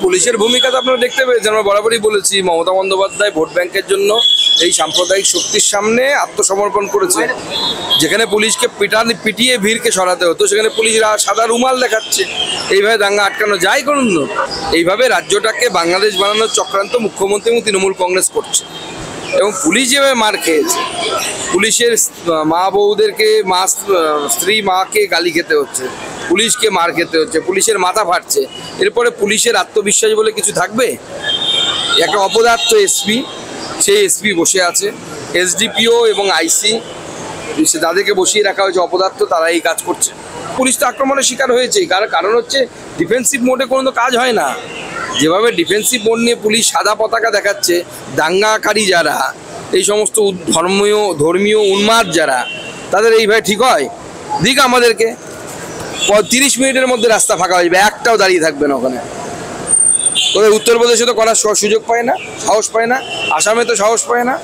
পুলিশের ভূমিকা তো আপনারা দেখতে পেয়েছেন, আমরা বরাবরই বলেছি মমতা বন্দ্যোপাধ্যায় ভোট ব্যাংকের জন্য এই সাম্প্রদায়িক শক্তির সামনে আত্মসমর্পণ করেছে। যেখানে পুলিশকে পিটিয়ে ভিড়কে সরাতে হতো সেখানে পুলিশরা সাদা রুমাল দেখাচ্ছে। এইভাবে দাঙ্গা আটকানো যায় করুন না। এইভাবে রাজ্যটাকে বাংলাদেশ বানানোর চক্রান্ত মুখ্যমন্ত্রী এবং তৃণমূল কংগ্রেস করছে। এবং পুলিশ যেভাবে মার খেয়েছে, পুলিশের মা বউদেরকে স্ত্রী মাকে গালি খেতে হচ্ছে, পুলিশকে মার খেতে হচ্ছে, পুলিশের মাথা ফাটছে, এরপরে পুলিশের আত্মবিশ্বাস বলে কিছু থাকবে? একটা অপদার্থ এসপি, সেই এসপি বসে আছে, এসডিপিও এবং আইসি যাদেরকে বসিয়ে রাখা হয়েছে অপদার্থ, তারা এই কাজ করছে। পুলিশ তো আক্রমণের শিকার হয়েছে, কারণ হচ্ছে ডিফেন্সিভ মোডে কোনো কাজ হয় না। যেভাবে ডিফেন্সিভ মোড নিয়ে পুলিশ সাদা পতাকা দেখাচ্ছে, দাঙ্গাকারী যারা, এই সমস্ত ধর্মীয় উন্মাদ যারা, তাদের এইভাবে ঠিক হয়? দিক আমাদেরকে 30 মিনিটের মধ্যে রাস্তা ফাঁকা হয়ে যাবে, একটাও দাঁড়িয়ে থাকবে না ওখানে। তবে উত্তরপ্রদেশে তো করার সুযোগ পায় না, সাহস পায় না, আসামে তো সাহস পায় না।